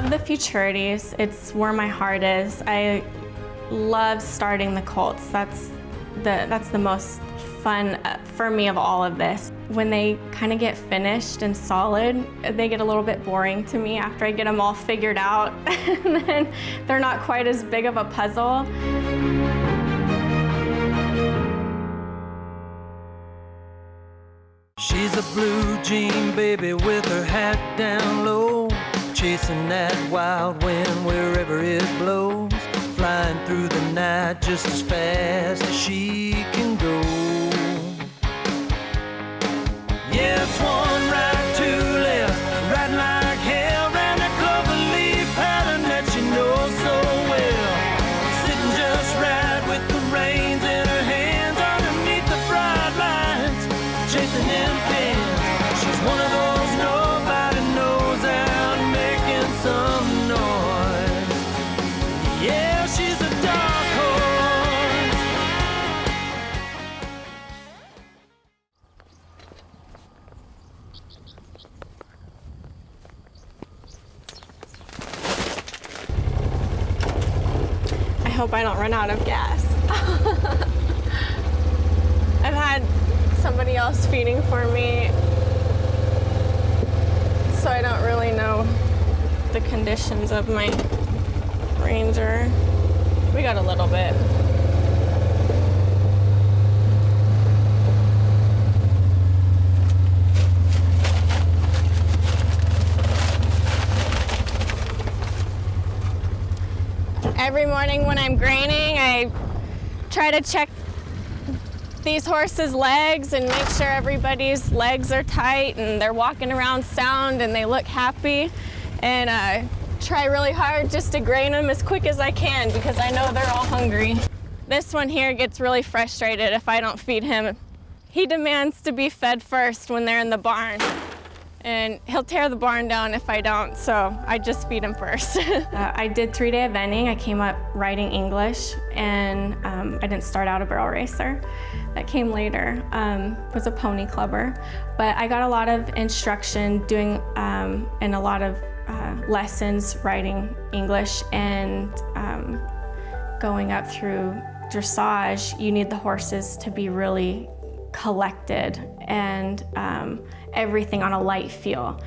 love the futurities. It's where my heart is. I love starting the colts. That's the most fun for me of all of this. When they kind of get finished and solid, they get a little bit boring to me after I get them all figured out. And then they're not quite as big of a puzzle. She's a blue jean baby with her hat down low, chasing that wild wind wherever it blows, flying through the night just as fast as she can go. Yeah, it's one right, two left, riding like hell round that clover leaf pattern that she knows so well. Sitting just right with the reins in her hands underneath the bright lights, chasing them pins. She's one of those nobody knows out making some noise. Yeah, she's a dark horse. I hope I don't run out of gas. I've had somebody else feeding for me, so I don't really know the conditions of my Ranger. We got a little bit. Every morning when I'm graining, I try to check these horses' legs and make sure everybody's legs are tight and they're walking around sound and they look happy. And I try really hard just to grain them as quick as I can because I know they're all hungry. This one here gets really frustrated if I don't feed him. He demands to be fed first when they're in the barn. And he'll tear the barn down if I don't, so I just feed him first. I did 3-day eventing. I came up riding English, and I didn't start out a barrel racer. That came later. Was a pony clubber, but I got a lot of instruction doing and a lot of lessons riding English, and going up through dressage. You need the horses to be really collected and everything on a light feel.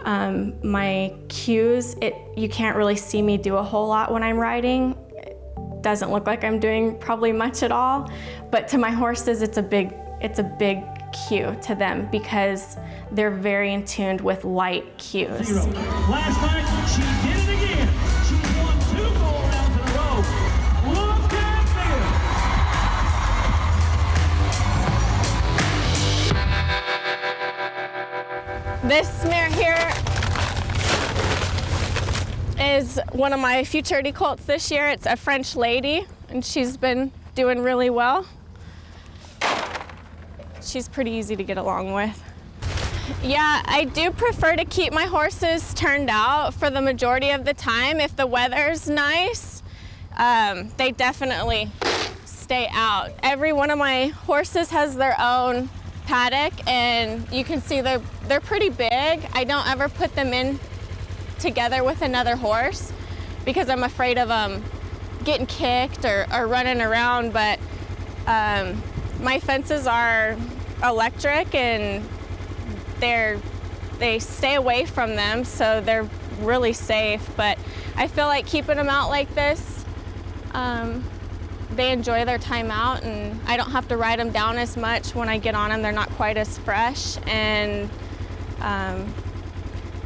My cues, you can't really see me do a whole lot when I'm riding. It doesn't look like I'm doing probably much at all, but to my horses, it's a big cue to them because they're very in tune with light cues. Last night, she did it again. She's won 2 full rounds in a row. Look at this. This mare here is one of my futurity colts this year. It's a French lady, and she's been doing really well. She's pretty easy to get along with. Yeah, I do prefer to keep my horses turned out for the majority of the time. If the weather's nice, they definitely stay out. Every one of my horses has their own paddock, and you can see they're pretty big. I don't ever put them in together with another horse because I'm afraid of getting kicked or running around, but my fences are electric and they stay away from them, so they're really safe. But I feel like keeping them out like this, they enjoy their time out, and I don't have to ride them down as much. When I get on them, they're not quite as fresh, and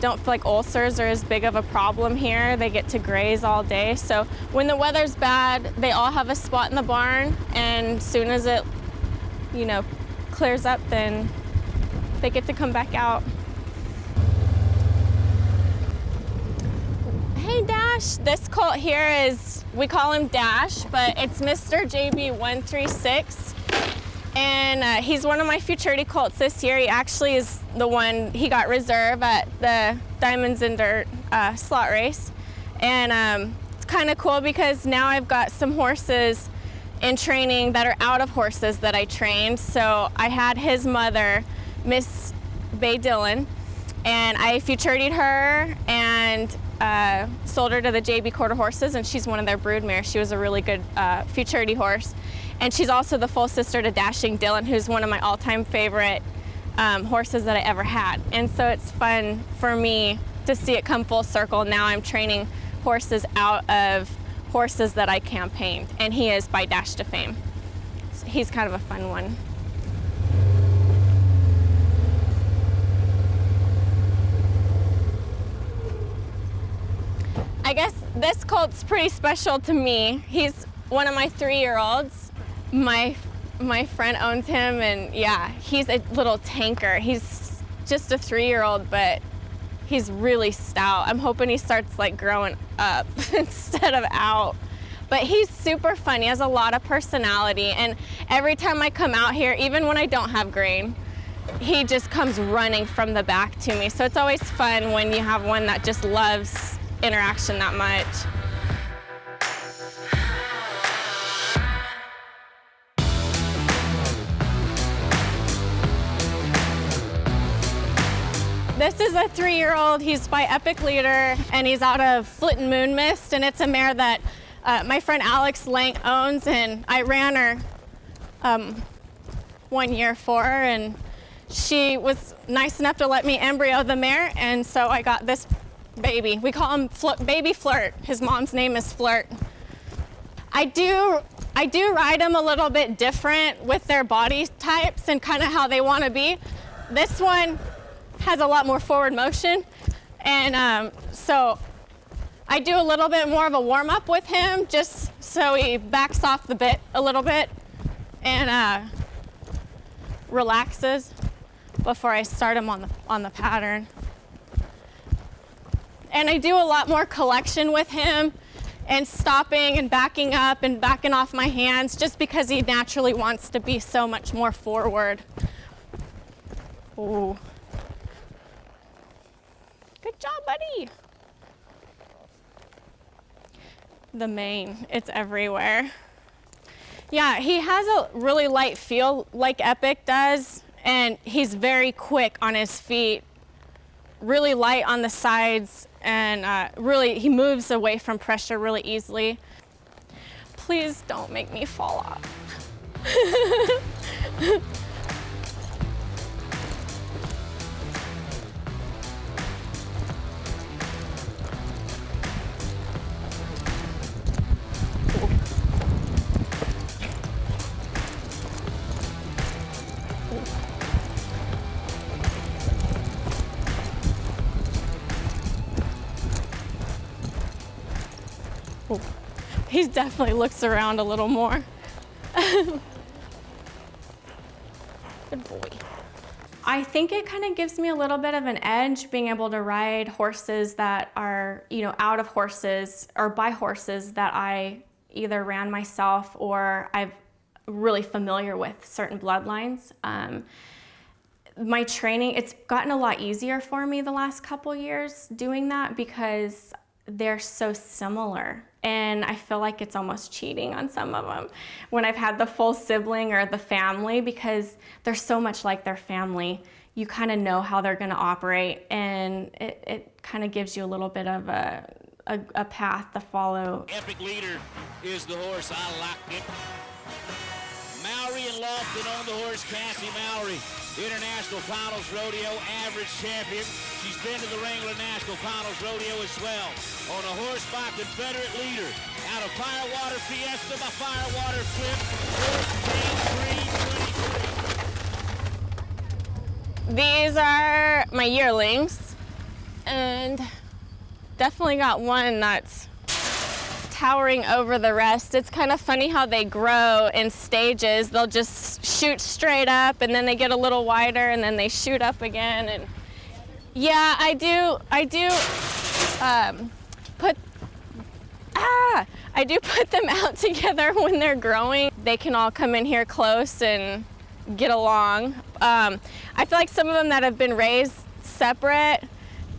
don't feel like ulcers are as big of a problem here. They get to graze all day. So when the weather's bad, they all have a spot in the barn, and as soon as it, clears up, then they get to come back out. Hey Dash, this colt here we call him Dash, but it's Mr. JB136. And he's one of my futurity colts this year. He actually is the one, he got reserve at the Diamonds and Dirt slot race. And it's kind of cool because now I've got some horses in training that are out of horses that I trained. So I had his mother, Miss Bay Dillon, and I futuritied her, and sold her to the JB Quarter Horses, and she's one of their brood mares. She was a really good futurity horse. And she's also the full sister to Dashing Dylan, who's one of my all-time favorite horses that I ever had. And so it's fun for me to see it come full circle. Now I'm training horses out of horses that I campaigned, and he is by Dash to Fame. So he's kind of a fun one. I guess this colt's pretty special to me. He's one of my 3-year-olds. My friend owns him, and yeah, he's a little tanker. He's just a 3-year-old, but he's really stout. I'm hoping he starts like growing up instead of out. But he's super fun. He has a lot of personality, and every time I come out here, even when I don't have grain, he just comes running from the back to me. So it's always fun when you have one that just loves interaction that much. This is a 3-year-old. He's by Epic Leader, and he's out of Flint and Moon Mist, and it's a mare that my friend Alex Lank owns, and I ran her 1 year for her, and she was nice enough to let me embryo the mare, and so I got this baby. We call him Baby Flirt. His mom's name is Flirt. I do ride them a little bit different with their body types and kind of how they want to be. This one has a lot more forward motion, and so I do a little bit more of a warm-up with him just so he backs off the bit a little bit and relaxes before I start him on the pattern. And I do a lot more collection with him and stopping and backing up and backing off my hands just because he naturally wants to be so much more forward. Ooh. Good job, buddy. The mane, it's everywhere. Yeah, he has a really light feel like Epic does, and he's very quick on his feet, really light on the sides, and really, he moves away from pressure really easily. Please don't make me fall off. He definitely looks around a little more. Good boy. I think it kind of gives me a little bit of an edge being able to ride horses that are, out of horses or by horses that I either ran myself or I'm really familiar with certain bloodlines. My training, it's gotten a lot easier for me the last couple years doing that because they're so similar. And I feel like it's almost cheating on some of them when I've had the full sibling or the family, because they're so much like their family. You kind of know how they're going to operate, and it kind of gives you a little bit of a path to follow. Epic Leader is the horse. I like it. Mowry and Lofton on the horse. Kassie Mowry, International Finals Rodeo average champion. She's been to the Wrangler National Finals Rodeo as well. On a horse by Confederate Leader. Out of Firewater Fiesta by Firewater Flip. These are my yearlings, and definitely got one that's towering over the rest. It's kind of funny how they grow in stages. They'll just shoot straight up, and then they get a little wider, and then they shoot up again. And yeah, I do put them out together when they're growing. They can all come in here close and get along. I feel like some of them that have been raised separate,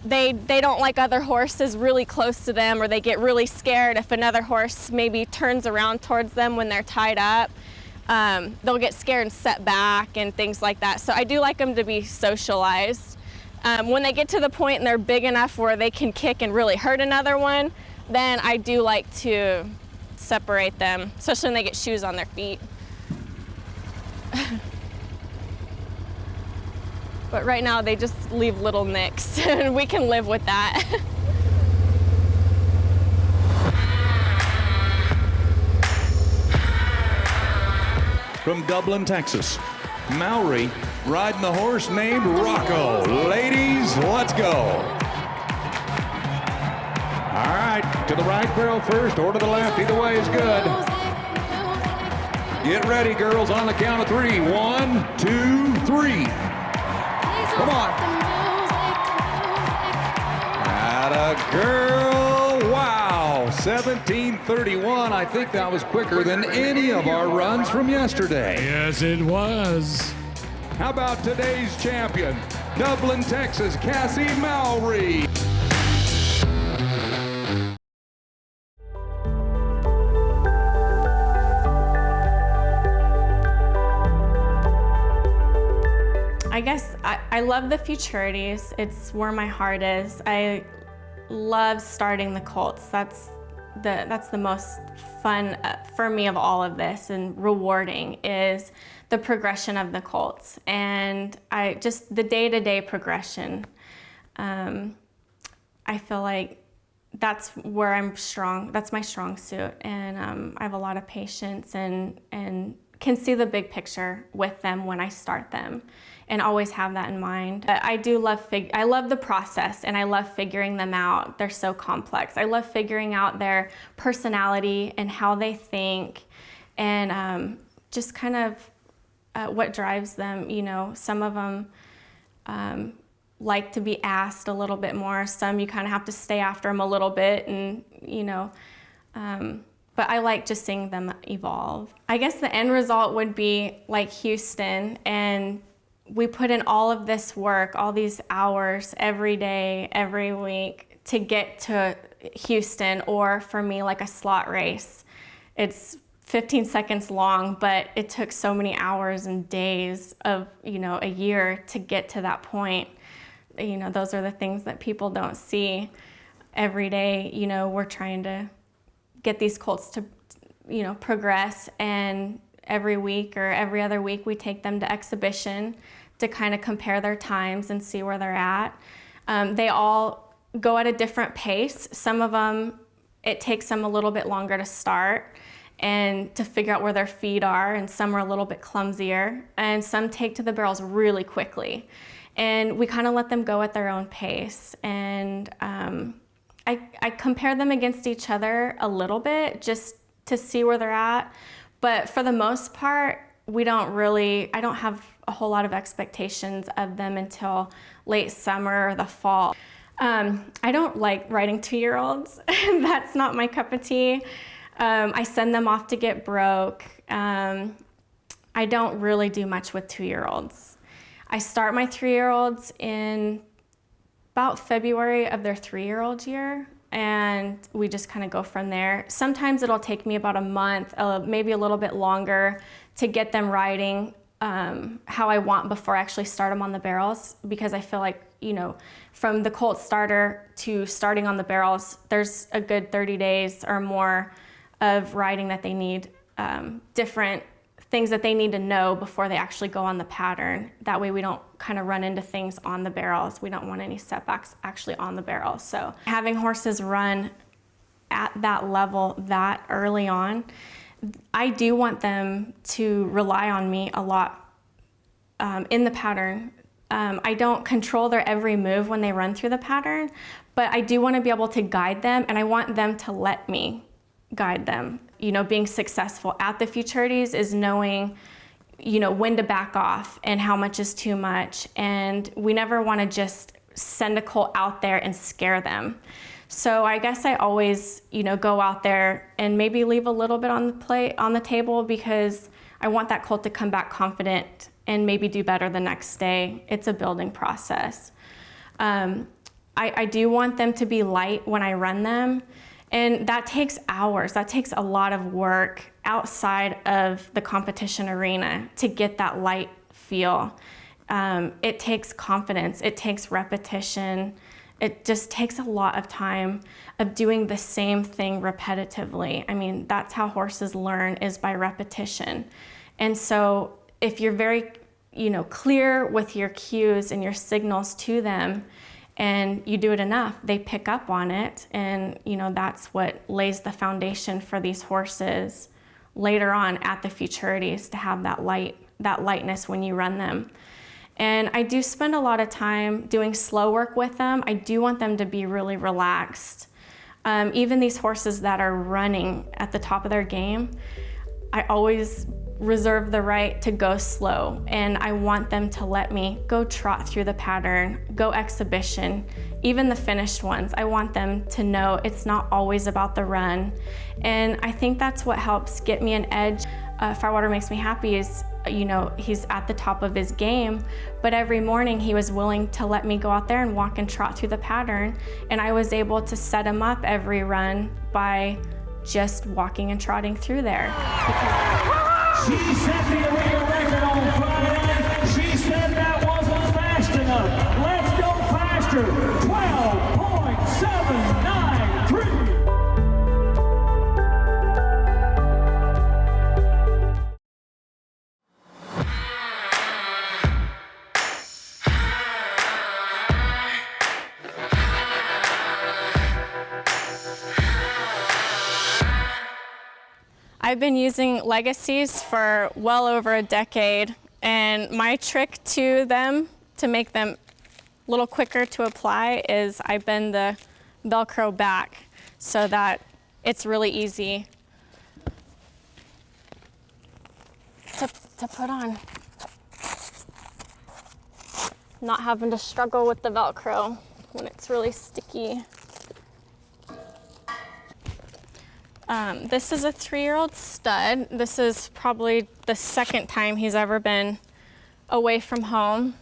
they don't like other horses really close to them, or they get really scared if another horse maybe turns around towards them when they're tied up. They'll get scared and set back and things like that. So I do like them to be socialized. When they get to the point and they're big enough where they can kick and really hurt another one, then I do like to separate them, especially when they get shoes on their feet. But right now they just leave little nicks, and we can live with that. From Dublin, Texas, Mowry riding the horse named Rocco. Ladies, let's go. All right, to the right barrel first or to the left, either way is good. Get ready, girls, on the count of 3. 1, 2, 3. Come on. Atta girl, wow, 17:31. I think that was quicker than any of our runs from yesterday. Yes, it was. How about today's champion, Dublin, Texas, Kassie Mowry. I guess I love the futurities. It's where my heart is. I love starting the colts. That's the most fun for me of all of this, and rewarding is the progression of the colts, and just the day-to-day progression. I feel like that's where I'm strong. That's my strong suit, and I have a lot of patience and can see the big picture with them when I start them, and always have that in mind. But I do love I love the process, and I love figuring them out. They're so complex. I love figuring out their personality and how they think, and just kind of what drives them. You know, some of them like to be asked a little bit more. Some you kind of have to stay after them a little bit, and you know. But I like just seeing them evolve. I guess the end result would be like Houston, and we put in all of this work, all these hours every day, every week to get to Houston, or for me, like a slot race. It's 15 seconds long, but it took so many hours and days of, you know, a year to get to that point. You know, those are the things that people don't see every day. You know, we're trying to get these colts to, you know, progress, and every week or every other week we take them to exhibition to kind of compare their times and see where they're at. They all go at a different pace. Some of them, it takes them a little bit longer to start and to figure out where their feet are, and some are a little bit clumsier, and some take to the barrels really quickly. And we kind of let them go at their own pace. And I compare them against each other a little bit just to see where they're at. But for the most part, I don't have a whole lot of expectations of them until late summer or the fall. I don't like riding 2-year-olds. That's not my cup of tea. I send them off to get broke. I don't really do much with 2-year-olds. I start my 3-year-olds in about February of their 3-year-old year, and we just kind of go from there. Sometimes it'll take me about a month, maybe a little bit longer, to get them riding how I want before I actually start them on the barrels, because I feel like, you know, from the colt starter to starting on the barrels, there's a good 30 days or more of riding that they need, different things that they need to know before they actually go on the pattern. That way we don't kind of run into things on the barrels. We don't want any setbacks actually on the barrels. So having horses run at that level that early on, I do want them to rely on me a lot in the pattern. I don't control their every move when they run through the pattern, but I do want to be able to guide them, and I want them to let me guide them. You know, being successful at the futurities is knowing, you know, when to back off and how much is too much. And we never want to just send a colt out there and scare them. So I guess I always, you know, go out there and maybe leave a little bit on the table, because I want that colt to come back confident and maybe do better the next day. It's a building process. I do want them to be light when I run them. And that takes hours. That takes a lot of work outside of the competition arena to get that light feel. It takes confidence, it takes repetition. It just takes a lot of time of doing the same thing repetitively. I mean, that's how horses learn, is by repetition. And so if you're very, clear with your cues and your signals to them, and you do it enough, they pick up on it. And, that's what lays the foundation for these horses later on at the futurities, to have that lightness when you run them. And I do spend a lot of time doing slow work with them. I do want them to be really relaxed. Even these horses that are running at the top of their game, I always reserve the right to go slow. And I want them to let me go trot through the pattern, go exhibition, even the finished ones. I want them to know it's not always about the run. And I think that's what helps get me an edge. Firewater Makes Me Happy is, he's at the top of his game, but every morning he was willing to let me go out there and walk and trot through the pattern, and I was able to set him up every run by just walking and trotting through there. She set the arena record on Friday. She said that wasn't fast enough. Let's go faster. 12.793. I've been using legacies for well over a decade, and my trick to them, to make them a little quicker to apply, is I bend the Velcro back so that it's really easy to put on. Not having to struggle with the Velcro when it's really sticky. This is a 3-year-old stud. This is probably the second time he's ever been away from home.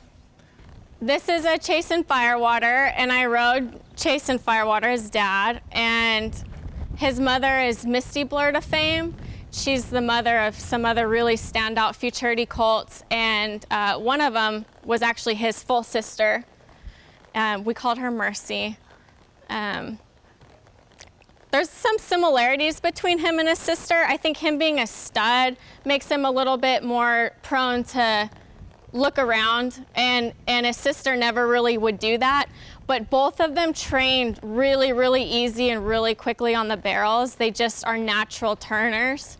This is a Chase and Firewater, and I rode Chase and Firewater, his dad, and his mother is Misty Blur to fame. She's the mother of some other really standout futurity colts, and one of them was actually his full sister. We called her Mercy. There's some similarities between him and his sister. I think him being a stud makes him a little bit more prone to look around, and his sister never really would do that. But both of them trained really, really easy and really quickly on the barrels. They just are natural turners.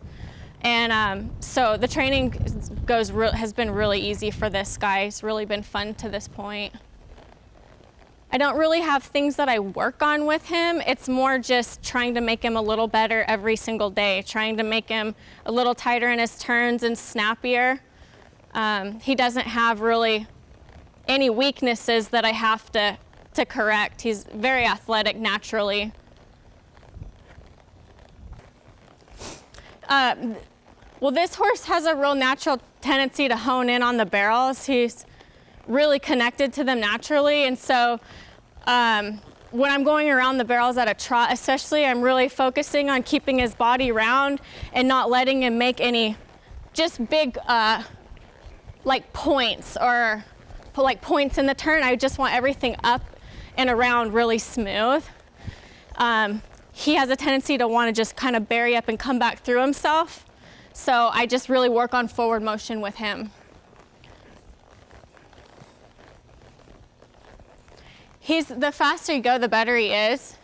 And so the training has been really easy for this guy. It's really been fun to this point. I don't really have things that I work on with him. It's more just trying to make him a little better every single day, trying to make him a little tighter in his turns and snappier. He doesn't have really any weaknesses that I have to correct. He's very athletic naturally. Well, this horse has a real natural tendency to hone in on the barrels. He's really connected to them naturally, and so when I'm going around the barrels at a trot especially, I'm really focusing on keeping his body round and not letting him make any just big like points or like points in the turn. I just want everything up and around really smooth. He has a tendency to want to just kind of bury up and come back through himself, so I just really work on forward motion with him. The faster you go, the better he is,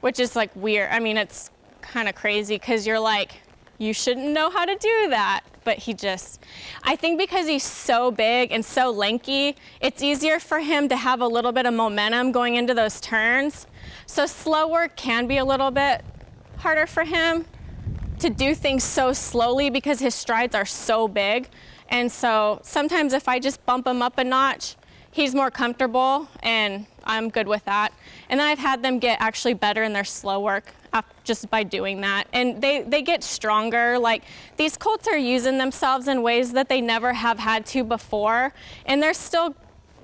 which is like weird. I mean, it's kind of crazy because you're like, you shouldn't know how to do that. But I think because he's so big and so lanky, it's easier for him to have a little bit of momentum going into those turns. So slow work can be a little bit harder for him to do things so slowly because his strides are so big. And so sometimes if I just bump him up a notch, he's more comfortable, and I'm good with that. And then I've had them get actually better in their slow work just by doing that. And they get stronger. Like, these colts are using themselves in ways that they never have had to before, and they're still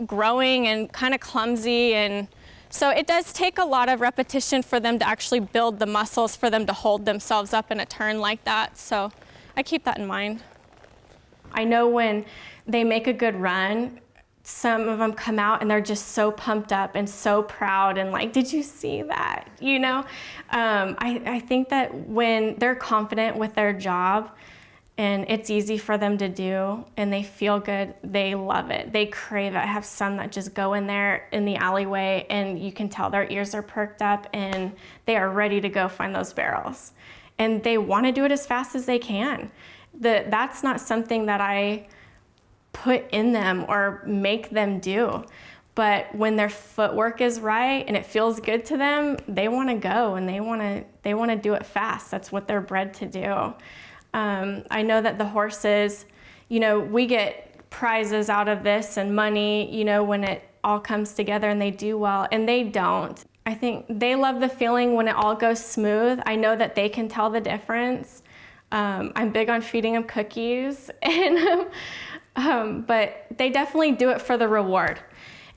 growing and kind of clumsy. And so it does take a lot of repetition for them to actually build the muscles for them to hold themselves up in a turn like that. So I keep that in mind. I know when they make a good run, some of them come out and they're just so pumped up and so proud and like, did you see that? You know, I think that when they're confident with their job and it's easy for them to do and they feel good, they love it. They crave it. I have some that just go in there in the alleyway and you can tell their ears are perked up and they are ready to go find those barrels. And they want to do it as fast as they can. That's not something that I put in them or make them do. But when their footwork is right and it feels good to them, they want to go and they want to do it fast. That's what they're bred to do. I know that the horses, you know, we get prizes out of this and money, you know, when it all comes together and they do well, and they don't. I think they love the feeling when it all goes smooth. I know that they can tell the difference. I'm big on feeding them cookies, and but they definitely do it for the reward.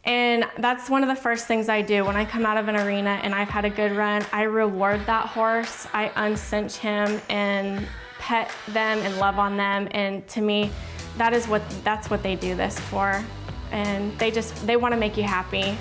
And that's one of the first things I do when I come out of an arena and I've had a good run. I reward that horse. I uncinch him and pet them and love on them. And to me, that's what they do this for. And they want to make you happy.